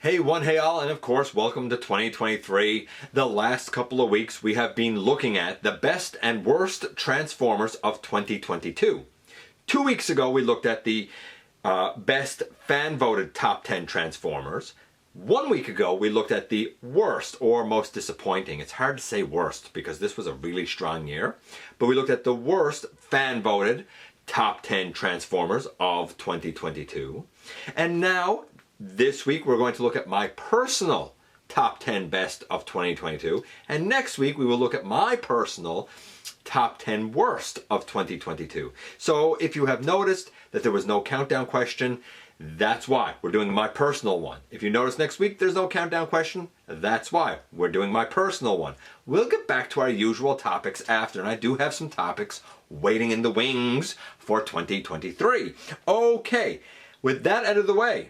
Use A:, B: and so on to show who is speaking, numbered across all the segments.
A: Hey one, hey all, and of course welcome to 2023. The last couple of weeks we have been looking at the best and worst Transformers of 2022. 2 weeks ago we looked at the best fan-voted top 10 Transformers. 1 week ago we looked at the worst or most disappointing. It's hard to say worst because this was a really strong year. But we looked at the worst fan-voted top 10 Transformers of 2022. And now, this week we're going to look at my personal top 10 best of 2022. And next week we will look at my personal top 10 worst of 2022. So if you have noticed that there was no countdown question, that's why we're doing my personal one. If you notice next week there's no countdown question, that's why we're doing my personal one. We'll get back to our usual topics after, and I do have some topics waiting in the wings for 2023. Okay, with that out of the way,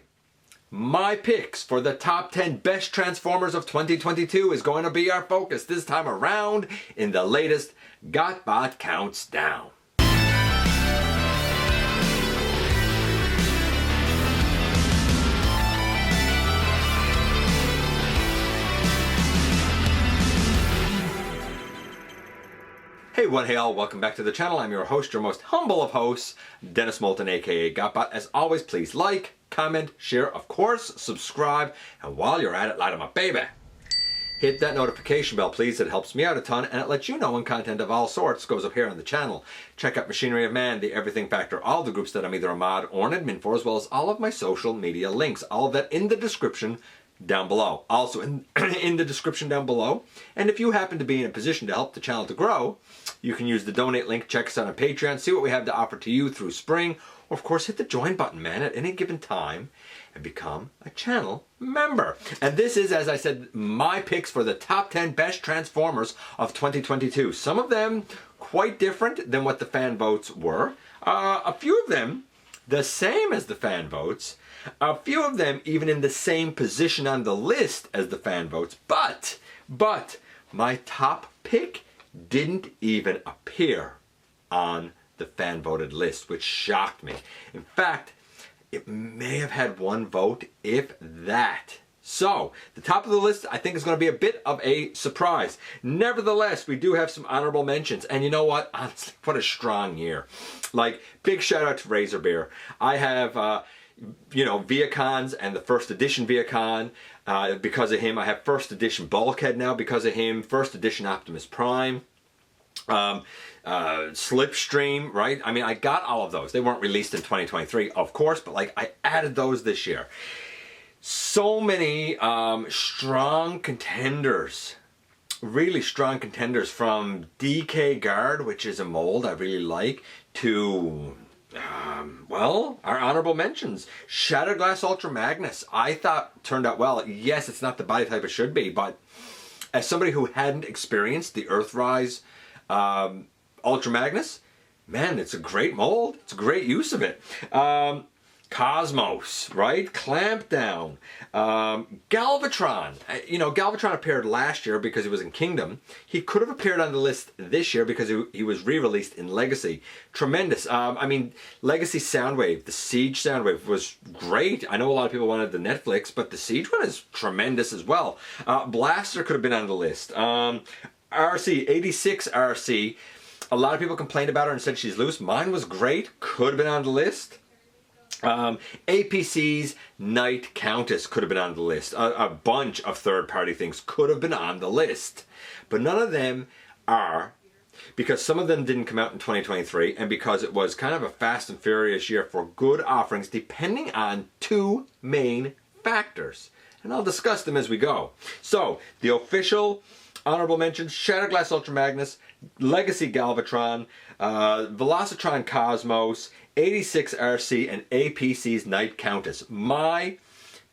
A: my picks for the top 10 best Transformers of 2022 is going to be our focus this time around in the latest GotBot Counts Down. Hey one, hey all, welcome back to the channel. I'm your host, your most humble of hosts, Dennis Moulton, aka GotBot. As always, please like, comment, share, of course, subscribe, and while you're at it, light 'em up, baby. Hit that notification bell, please. It helps me out a ton, and it lets you know when content of all sorts goes up here on the channel. Check out Machinery of Man, The Everything Factor, all the groups that I'm either a mod or an admin for, as well as all of my social media links. All of that in the description down below. Also in the description down below. And if you happen to be in a position to help the channel to grow, you can use the donate link, check us out on Patreon, see what we have to offer to you through spring, or of course hit the join button, man, at any given time and become a channel member. And this is, as I said, my picks for the top 10 best Transformers of 2022. Some of them quite different than what the fan votes were. A few of them the same as the fan votes. A few of them even in the same position on the list as the fan votes. But my top pick didn't even appear on the fan voted list, which shocked me. In fact, it may have had one vote, if that. So, the top of the list I think is going to be a bit of a surprise. Nevertheless, we do have some honorable mentions. And you know what? Honestly, what a strong year. Like, big shout out to Razor Bear. I have, Viacons and the first edition Viacon. Because of him, I have first edition Bulkhead now because of him. First edition Optimus Prime. Slipstream, right? I mean, I got all of those. They weren't released in 2023, of course, but like I added those this year. So many strong contenders, really strong contenders, from DK Guard, which is a mold I really like, to our honorable mentions. Shattered Glass Ultra Magnus, I thought turned out well. Yes, it's not the body type it should be, but as somebody who hadn't experienced the Earthrise Ultra Magnus, man, it's a great mold. It's a great use of it. Cosmos, right? Clampdown. Galvatron. Galvatron appeared last year because he was in Kingdom. He could have appeared on the list this year because he was re-released in Legacy. Tremendous. Legacy Soundwave, the Siege Soundwave was great. I know a lot of people wanted the Netflix, but the Siege one is tremendous as well. Blaster could have been on the list. RC, 86 RC. A lot of people complained about her and said she's loose. Mine was great. Could have been on the list. APC's Night Countess could have been on the list. A bunch of third-party things could have been on the list. But none of them are, because some of them didn't come out in 2023, and because it was kind of a fast and furious year for good offerings, depending on two main factors. And I'll discuss them as we go. So, the official honorable mentions: Shattered Glass Ultra Magnus, Legacy Galvatron, Velocitron Cosmos, 86 RC, and APC's Night Countess. My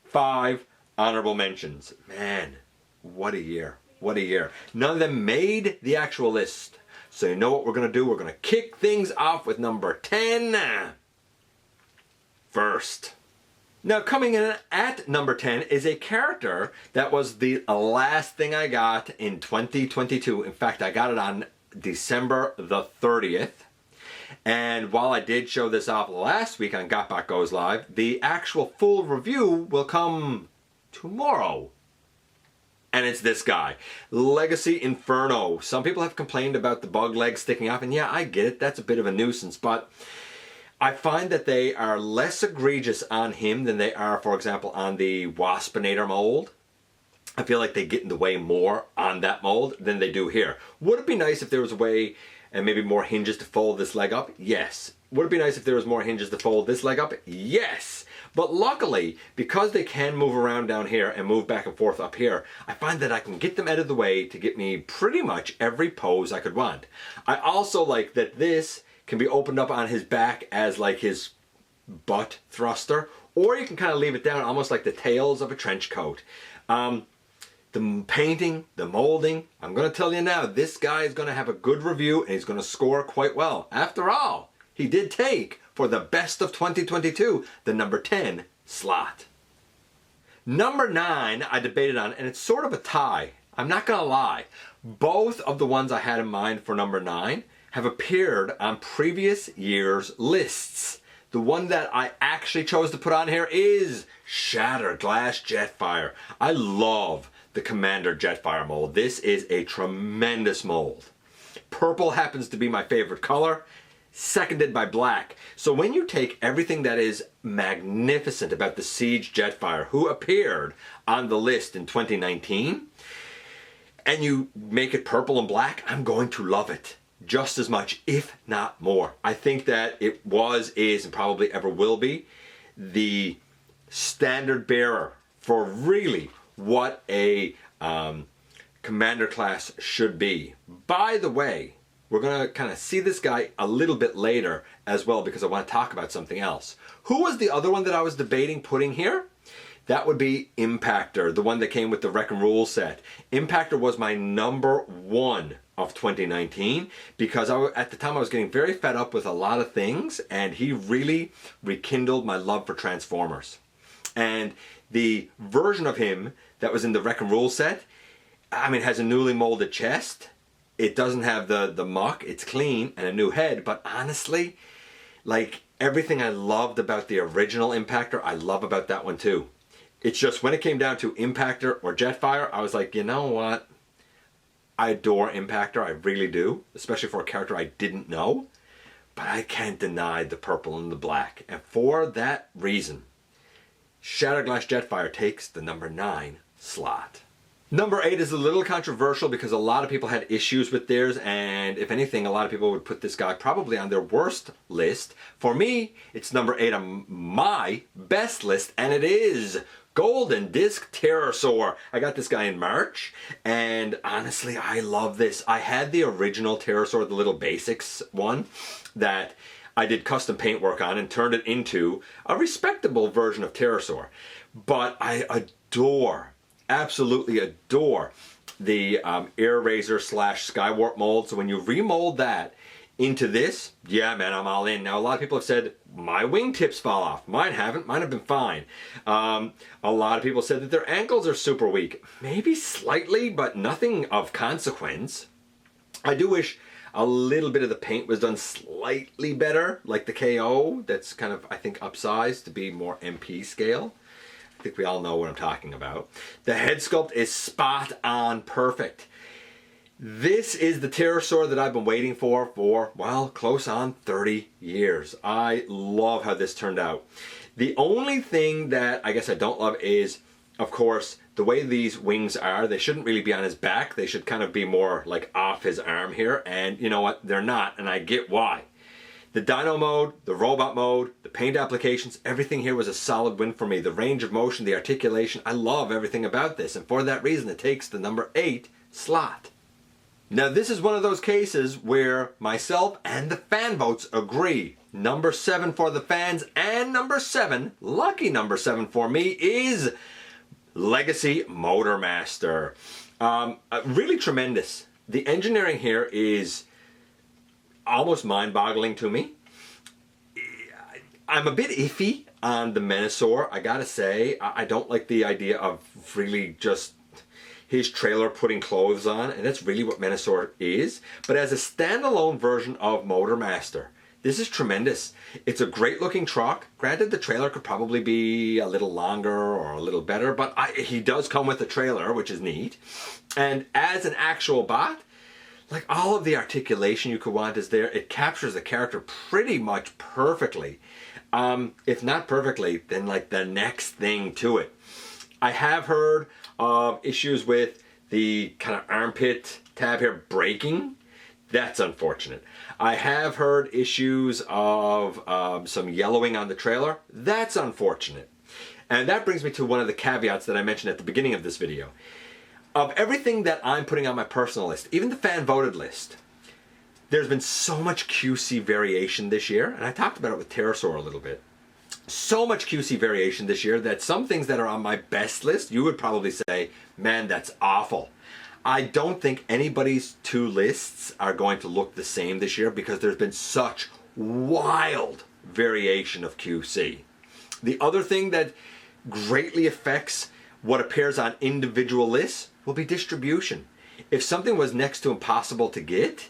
A: 5 honorable mentions. Man, what a year. What a year. None of them made the actual list. So you know what we're going to do? We're going to kick things off with number 10 first. Now, coming in at number 10 is a character that was the last thing I got in 2022. In fact, I got it on December the 30th. And while I did show this off last week on GotBot Goes Live, the actual full review will come tomorrow. And it's this guy, Legacy Inferno. Some people have complained about the bug legs sticking off, and yeah, I get it, that's a bit of a nuisance, but I find that they are less egregious on him than they are, for example, on the Waspinator mold. I feel like they get in the way more on that mold than they do here. Would it be nice if there was a way, and maybe more hinges to fold this leg up? Yes. Would it be nice if there was more hinges to fold this leg up? Yes. But luckily, because they can move around down here and move back and forth up here, I find that I can get them out of the way to get me pretty much every pose I could want. I also like that this can be opened up on his back as like his butt thruster, or you can kind of leave it down almost like the tails of a trench coat. The painting, the molding, I'm going to tell you now, this guy is going to have a good review and he's going to score quite well. After all, he did take, for the best of 2022, the number 10 slot. Number 9 I debated on, and it's sort of a tie. I'm not going to lie. Both of the ones I had in mind for number 9 have appeared on previous year's lists. The one that I actually chose to put on here is Shattered Glass Jetfire. I love the Commander Jetfire mold. This is a tremendous mold. Purple happens to be my favorite color, seconded by black. So when you take everything that is magnificent about the Siege Jetfire, who appeared on the list in 2019, and you make it purple and black, I'm going to love it just as much, if not more. I think that it was, is, and probably ever will be the standard bearer for really what a commander class should be. By the way, we're going to kind of see this guy a little bit later as well, because I want to talk about something else. Who was the other one that I was debating putting here? That would be Impactor, the one that came with the Wreck and Rule set. Impactor was my number 1 of 2019 because at the time I was getting very fed up with a lot of things, and he really rekindled my love for Transformers. And the version of him that was in the Wreck and Rule set, I mean, has a newly molded chest. It doesn't have the muck, it's clean, and a new head, but honestly, like everything I loved about the original Impactor, I love about that one too. It's just when it came down to Impactor or Jetfire, I was like, you know what? I adore Impactor, I really do, especially for a character I didn't know, but I can't deny the purple and the black. And for that reason, Shattered Glass Jetfire takes the number 9 slot. Number 8 is a little controversial because a lot of people had issues with theirs, and if anything, a lot of people would put this guy probably on their worst list. For me, it's number 8 on my best list, and it is Golden Disc Pterosaur. I got this guy in March, and honestly, I love this. I had the original Pterosaur, the little basics one, that I did custom paint work on and turned it into a respectable version of Pterosaur. But I adore, absolutely adore the Air Razor / Skywarp mold. So when you remold that into this, yeah man, I'm all in. Now a lot of people have said my wingtips fall off. Mine haven't, mine have been fine. A lot of people said that their ankles are super weak. Maybe slightly, but nothing of consequence. I do wish a little bit of the paint was done slightly better, like the KO, that's kind of, I think, upsized to be more MP scale. I think we all know what I'm talking about. The head sculpt is spot on perfect. This is the Pterosaur that I've been waiting for, well, close on 30 years. I love how this turned out. The only thing that I guess I don't love is, of course, the way these wings are. They shouldn't really be on his back. They should kind of be more like off his arm here. And you know what? They're not, and I get why. The Dino mode, the Robot mode, the paint applications, everything here was a solid win for me. The range of motion, the articulation, I love everything about this. And for that reason, it takes the number 8 slot. Now this is one of those cases where myself and the fan votes agree. Number 7 for the fans, and number 7, lucky number 7 for me, is Legacy Motormaster. Really tremendous. The engineering here is almost mind-boggling to me. I'm a bit iffy on the Menasor, I gotta say. I don't like the idea of really just his trailer putting clothes on, and that's really what Menasor is. But as a standalone version of Motormaster, This is tremendous. It's a great looking truck. Granted, the trailer could probably be a little longer or a little better, but he does come with a trailer, which is neat. And as an actual bot, like all of the articulation you could want is there. It captures the character pretty much perfectly. If not perfectly, then like the next thing to it. I have heard of issues with the kind of armpit tab here breaking. That's unfortunate. I have heard issues of some yellowing on the trailer. That's unfortunate. And that brings me to one of the caveats that I mentioned at the beginning of this video. Of everything that I'm putting on my personal list, even the fan voted list, there's been so much QC variation this year, and I talked about it with Pterosaur a little bit. So much QC variation this year that some things that are on my best list, you would probably say, man, that's awful. I don't think anybody's two lists are going to look the same this year because there's been such wild variation of QC. The other thing that greatly affects what appears on individual lists will be distribution. If something was next to impossible to get,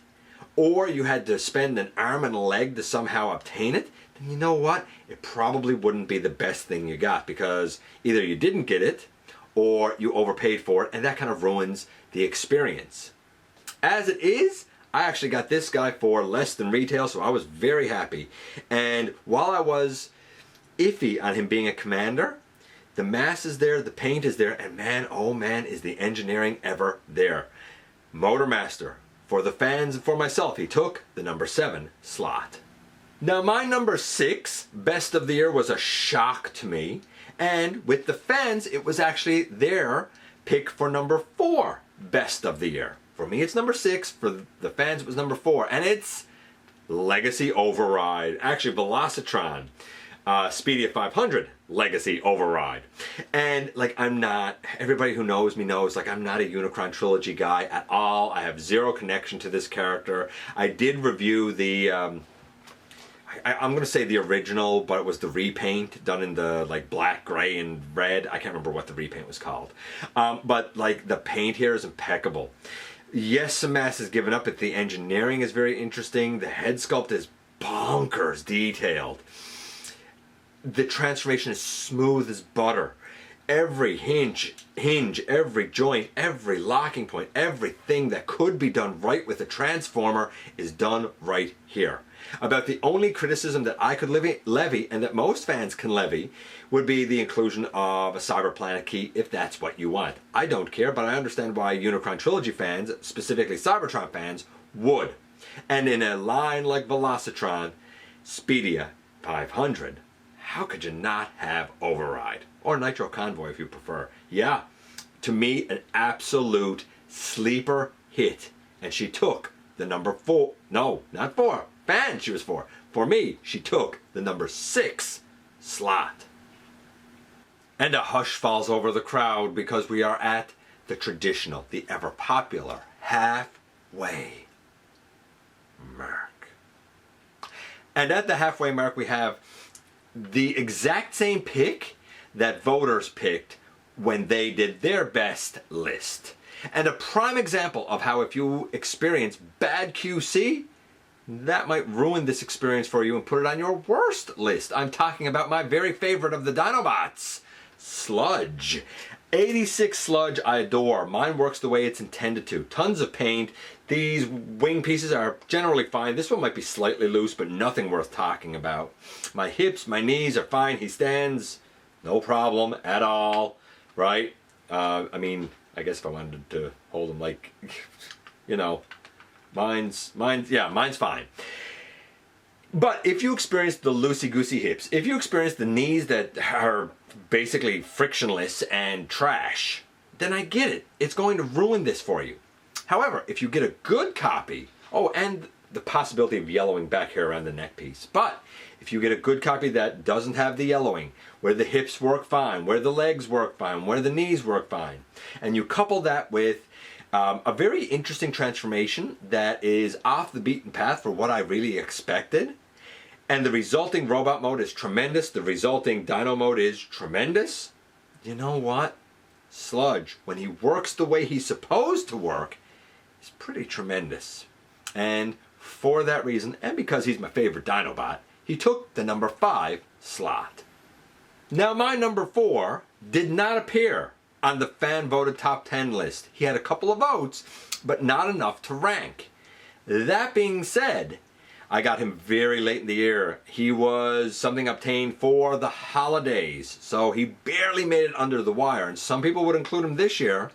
A: or you had to spend an arm and a leg to somehow obtain it, then you know what? It probably wouldn't be the best thing you got because either you didn't get it or you overpaid for it, and that kind of ruins the experience. As it is, I actually got this guy for less than retail, so I was very happy. And while I was iffy on him being a commander, the mass is there, the paint is there, and man, oh man, is the engineering ever there. Motormaster. For the fans and for myself, he took the number 7 slot. Now my number 6 best of the year was a shock to me, and with the fans it was actually their pick for number 4 best of the year. For me it's number 6, for the fans it was number 4, and it's Legacy Override. Actually Velocitron, Speedia 500 Legacy Override. And like everybody who knows me knows, like I'm not a Unicron Trilogy guy at all. I have zero connection to this character. I did review the, I'm going to say the original, but it was the repaint done in the like black, gray, and red. I can't remember what the repaint was called. But like the paint here is impeccable. Yes, some mass is given up, but the engineering is very interesting. The head sculpt is bonkers detailed. The transformation is smooth as butter. Every hinge, every joint, every locking point, everything that could be done right with a transformer is done right here. About the only criticism that I could levy, and that most fans can levy, would be the inclusion of a Cyber Planet key, if that's what you want. I don't care, but I understand why Unicron Trilogy fans, specifically Cybertron fans, would. And in a line like Velocitron, Speedia 500, how could you not have Override? Or Nitro Convoy if you prefer. Yeah, to me an absolute sleeper hit. And she took the number 4, no, not 4, fan she was 4. For me, she took the number 6 slot. And a hush falls over the crowd because we are at the traditional, the ever popular halfway mark. And at the halfway mark we have the exact same pick that voters picked when they did their best list. And a prime example of how if you experience bad QC, that might ruin this experience for you and put it on your worst list. I'm talking about my very favorite of the Dinobots, Sludge. 86 Sludge I adore. Mine works the way it's intended to. Tons of paint. These wing pieces are generally fine. This one might be slightly loose, but nothing worth talking about. My hips, my knees are fine. He stands, no problem at all, right? I mean, I guess if I wanted to hold him like, you know, mine's fine. But if you experience the loosey-goosey hips, if you experience the knees that are basically frictionless and trash, then I get it. It's going to ruin this for you. However, if you get a good copy, oh, and the possibility of yellowing back here around the neck piece, but if you get a good copy that doesn't have the yellowing, where the hips work fine, where the legs work fine, where the knees work fine, and you couple that with a very interesting transformation that is off the beaten path for what I really expected, and the resulting robot mode is tremendous, the resulting dino mode is tremendous, you know what? Sludge, when he works the way he's supposed to work, is pretty tremendous. And For that reason, and because he's my favorite Dinobot, he took the number 5 slot. Now my number 4 did not appear on the fan-voted top 10 list. He had a couple of votes, but not enough to rank. That being said, I got him very late in the year. He was something obtained for the holidays, so he barely made it under the wire. And some people would include him this year,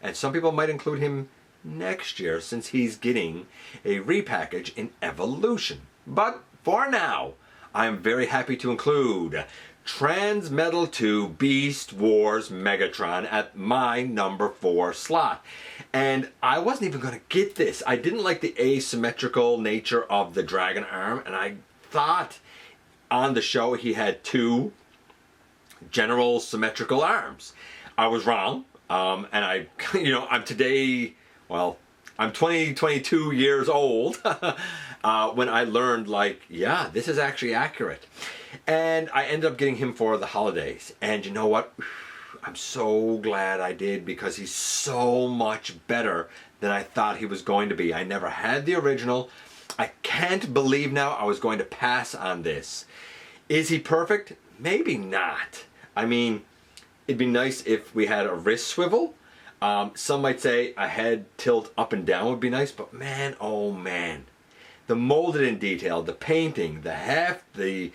A: and some people might include him next year since he's getting a repackage in Evolution. But for now, I'm very happy to include Transmetal 2 Beast Wars Megatron at my number 4 slot. And I wasn't even going to get this. I didn't like the asymmetrical nature of the dragon arm, and I thought on the show he had 2 general symmetrical arms. I was wrong, and I'm today, well, I'm 22 years old when I learned, like, yeah, this is actually accurate. And I ended up getting him for the holidays. And you know what? I'm so glad I did, because he's so much better than I thought he was going to be. I never had the original. I can't believe now I was going to pass on this. Is he perfect? Maybe not. I mean, it'd be nice if we had a wrist swivel. Some might say a head tilt up and down would be nice, but man, oh man. The molded in detail, the painting, the heft, the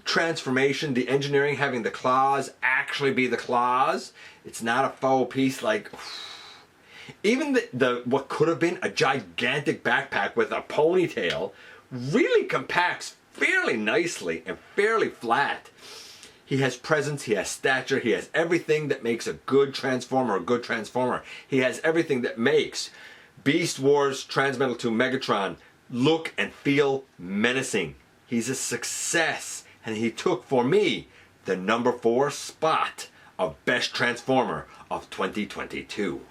A: transformation, the engineering, having the claws actually be the claws. It's not a faux piece. Like, even the what could have been a gigantic backpack with a ponytail really compacts fairly nicely and fairly flat. He has presence, he has stature, he has everything that makes a good Transformer a good Transformer. He has everything that makes Beast Wars Transmetal 2 Megatron look and feel menacing. He's a success, and he took, for me, the number 4 spot of Best Transformer of 2022.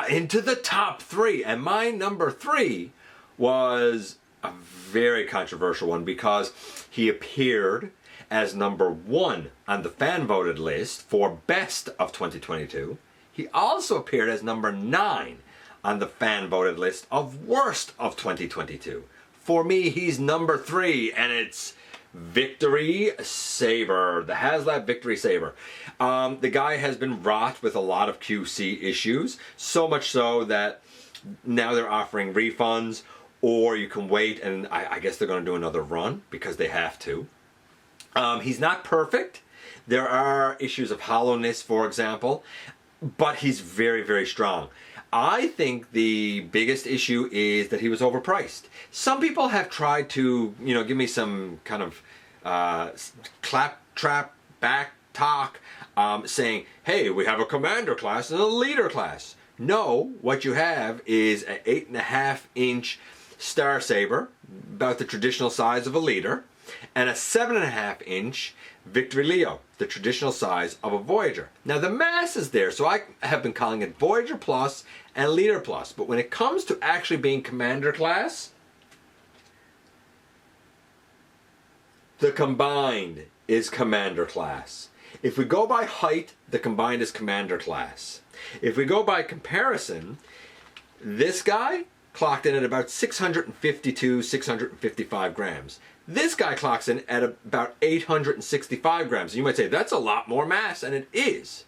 A: Into the top 3, and my number 3 was a very controversial one, because he appeared as number 1 on the fan-voted list for Best of 2022. He also appeared as number 9 on the fan-voted list of Worst of 2022. For me, he's number 3, and it's Victory Saber, the Haslab Victory Saber. The guy has been wrought with a lot of QC issues, so much so that now they're offering refunds, or you can wait, and I guess they're going to do another run, because they have to. He's not perfect. There are issues of hollowness, for example, but he's very, very strong. I think the biggest issue is that he was overpriced. Some people have tried to, give me some kind of claptrap back talk, saying, hey, we have a commander class and a leader class. No, what you have is an 8.5-inch Star Saber, about the traditional size of a leader, and a 7.5-inch Victory Leo, the traditional size of a Voyager. Now the mass is there, so I have been calling it Voyager Plus and Leader Plus, but when it comes to actually being Commander class, the combined is Commander class. If we go by height, the combined is Commander class. If we go by comparison, this guy clocked in at about 652, 655 grams. This guy clocks in at about 865 grams. You might say, that's a lot more mass, and it is.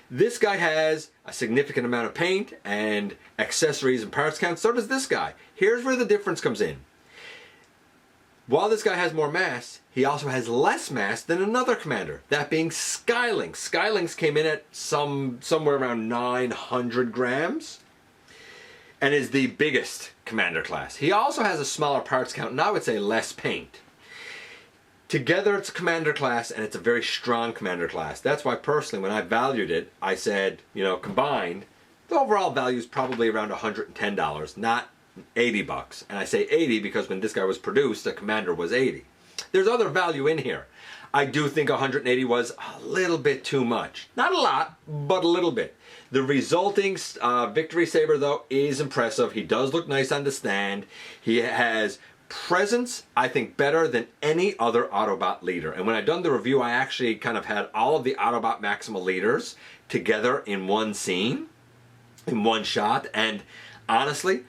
A: This guy has a significant amount of paint and accessories and parts count. So does this guy. Here's where the difference comes in. While this guy has more mass, he also has less mass than another commander, that being Skylynx. Skylynx came in at somewhere around 900 grams. And is the biggest commander class. He also has a smaller parts count, and I would say less paint. Together it's a commander class, and it's a very strong commander class. That's why personally, when I valued it, I said, combined, the overall value is probably around $110, not 80 bucks. And I say 80 because when this guy was produced, the commander was 80. There's other value in here. I do think 180 was a little bit too much. Not a lot, but a little bit. The resulting Victory Saber, though, is impressive. He does look nice on the stand. He has presence, I think, better than any other Autobot leader. And when I done the review, I actually kind of had all of the Autobot Maximal leaders together in one scene, in one shot. And honestly,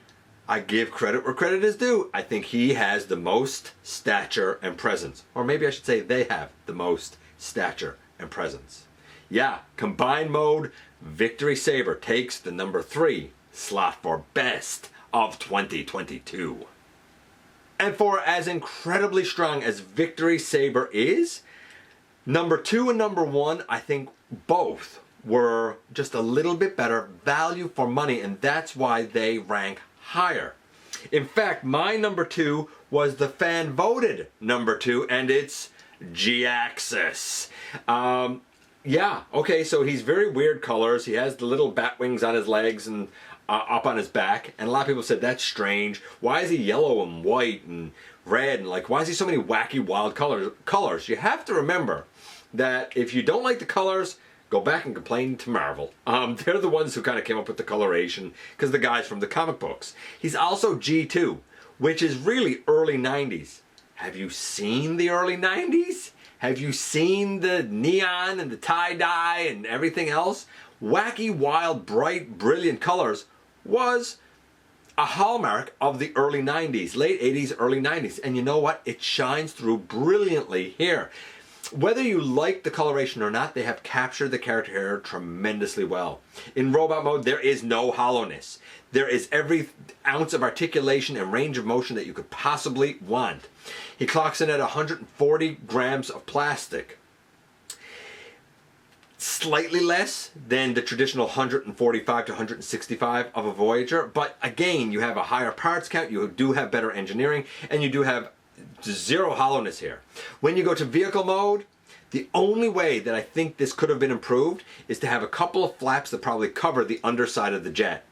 A: I give credit where credit is due. I think he has the most stature and presence. Or maybe I should say they have the most stature and presence. Yeah, combined mode, Victory Saber takes the number 3 slot for best of 2022. And for as incredibly strong as Victory Saber is, number 2 and number 1, I think both were just a little bit better value for money, and that's why they rank higher. In fact, my number 2 was the fan voted number 2, and it's Jihaxus. Yeah, okay, so he's very weird colors. He has the little bat wings on his legs and up on his back, and a lot of people said that's strange. Why is he yellow and white and red, and like, why is he so many wacky wild colors? You have to remember that if you don't like the colors, go back and complain to Marvel. They're the ones who kind of came up with the coloration, because the guys from the comic books. He's also G2, which is really early 90s. Have you seen the early 90s? Have you seen the neon and the tie-dye and everything else? Wacky, wild, bright, brilliant colors was a hallmark of the early 90s, late 80s, early 90s. And you know what? It shines through brilliantly here. Whether you like the coloration or not, they have captured the character here tremendously well. In robot mode, there is no hollowness. There is every ounce of articulation and range of motion that you could possibly want. He clocks in at 140 grams of plastic. Slightly less than the traditional 145 to 165 of a Voyager, but again, you have a higher parts count, you do have better engineering, and you do have zero hollowness here. When you go to vehicle mode, the only way that I think this could have been improved is to have a couple of flaps that probably cover the underside of the jet.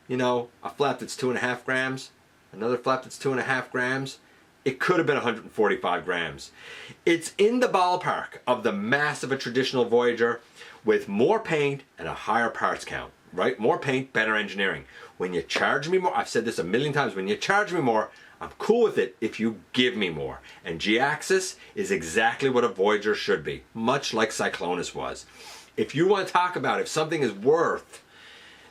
A: You know, a flap that's 2.5 grams, another flap that's 2.5 grams. It could have been 145 grams. It's in the ballpark of the mass of a traditional Voyager with more paint and a higher parts count, right? More paint, better engineering. When you charge me more, I've said this a million times, when you charge me more, I'm cool with it if you give me more. And Jihaxus is exactly what a Voyager should be, much like Cyclonus was. If you want to talk about if something is worth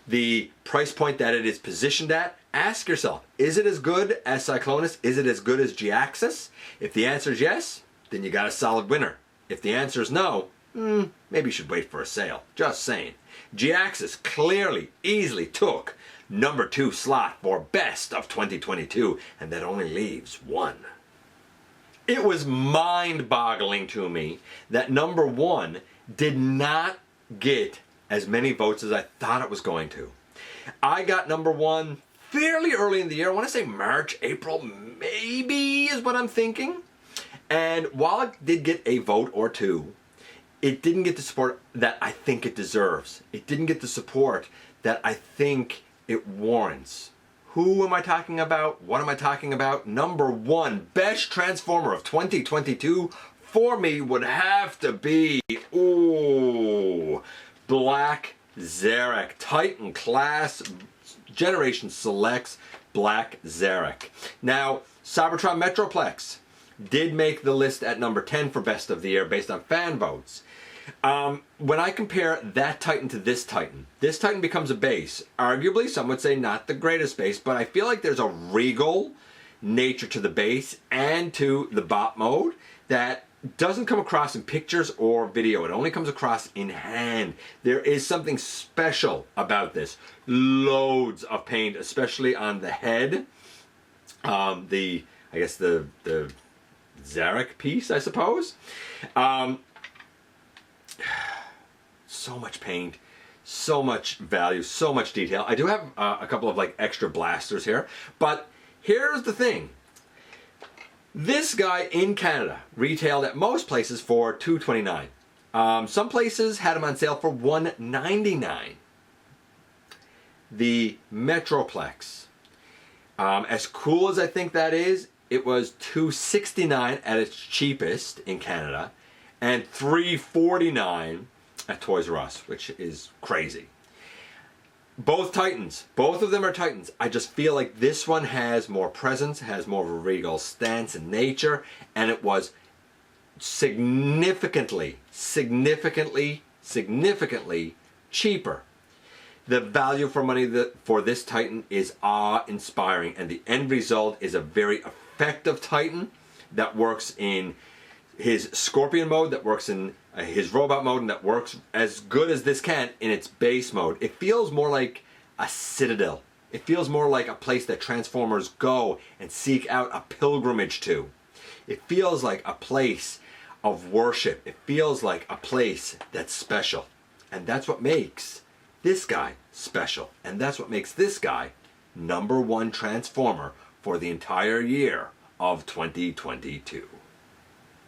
A: the price point that it is positioned at, ask yourself, is it as good as Cyclonus? Is it as good as Jihaxus? If the answer is yes, then you got a solid winner. If the answer is no, maybe you should wait for a sale. Just saying. Jihaxus clearly, easily took number 2 slot for best of 2022, and that only leaves one. It was mind-boggling to me that number 1 did not get as many votes as I thought it was going to. I got number 1 fairly early in the year. I want to say March, April, maybe is what I'm thinking. And while it did get a vote or two, it didn't get the support that I think it deserves. It didn't get the support that I think it warrants. Who am I talking about? What am I talking about? Number 1, best Transformer of 2022 for me would have to be, Black Zarak, Titan class, Generation Selects Black Zarak. Now, Cybertron Metroplex did make the list at number 10 for best of the year based on fan votes. When I compare that Titan to this Titan becomes a base. Arguably, some would say not the greatest base, but I feel like there's a regal nature to the base and to the bot mode that doesn't come across in pictures or video. It only comes across in hand. There is something special about this. Loads of paint, especially on the head. I guess the Zarak piece, I suppose. So much paint, so much value, so much detail. I do have a couple of like extra blasters here, but here's the thing. This guy in Canada retailed at most places for $229. Some places had him on sale for $199. The Metroplex, as cool as I think that is, it was $269 at its cheapest in Canada and $349 at Toys R Us, which is crazy. Both Titans, both of them are Titans. I just feel like this one has more presence, has more of a regal stance and nature, and it was significantly cheaper The value for money for this Titan is awe-inspiring, and the end result is a very effective Titan that works in his Scorpion mode, that works in his robot mode, and that works as good as this can in its base mode. It feels more like a citadel. It feels more like a place that Transformers go and seek out a pilgrimage to. It feels like a place of worship. It feels like a place that's special. And that's what makes this guy special. And that's what makes this guy #1 Transformer for the entire year of 2022.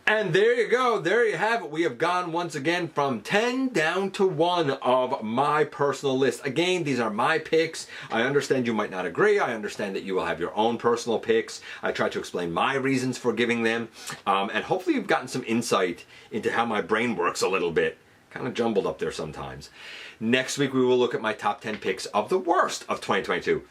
A: And there you go, there you have it. We have gone once again from 10 down to 1 of my personal list. Again, these are my picks. I understand you might not agree. I understand that you will have your own personal picks. I try to explain my reasons for giving them. And hopefully you've gotten some insight into how my brain works a little bit. Kind of jumbled up there sometimes. Next week we will look at my top 10 picks of the worst of 2022.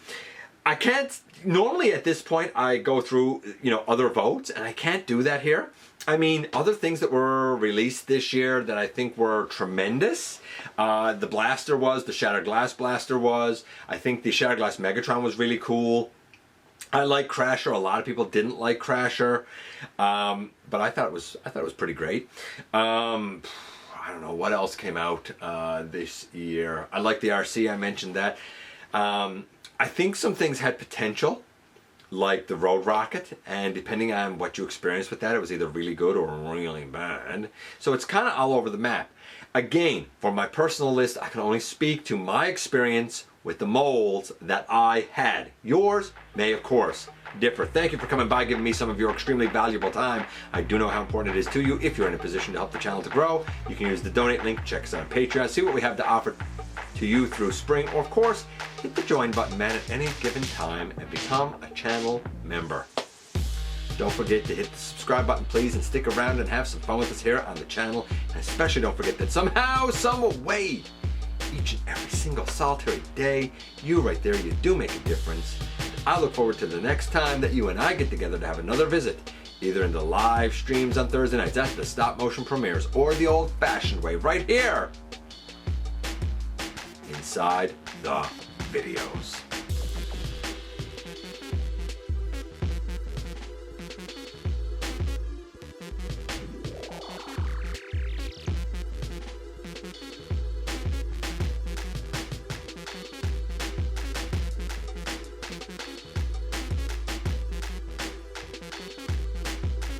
A: I can't, normally at this point I go through, other votes, and I can't do that here. I mean, other things that were released this year that I think were tremendous. The Blaster was, the Shattered Glass Blaster was. I think the Shattered Glass Megatron was really cool. I like Crasher. A lot of people didn't like Crasher, but I thought it was pretty great. I don't know what else came out this year. I like the RC. I mentioned that. I think some things had potential, like the Road Rocket, and depending on what you experienced with that, it was either really good or really bad. So it's kind of all over the map. Again, for my personal list, I can only speak to my experience with the molds that I had. Yours may, of course, differ. Thank you for coming by, giving me some of your extremely valuable time. I do know how important it is to you. If you're in a position to help the channel to grow, you can use the donate link, check us out on Patreon, see what we have to offer to you through spring, or of course, hit the join button, man, at any given time and become a channel member. Don't forget to hit the subscribe button, please, and stick around and have some fun with us here on the channel. And especially don't forget that somehow, some way, each and every single solitary day, you right there, you do make a difference. I look forward to the next time that you and I get together to have another visit, either in the live streams on Thursday nights at the stop motion premieres, or the old-fashioned way right here inside the videos.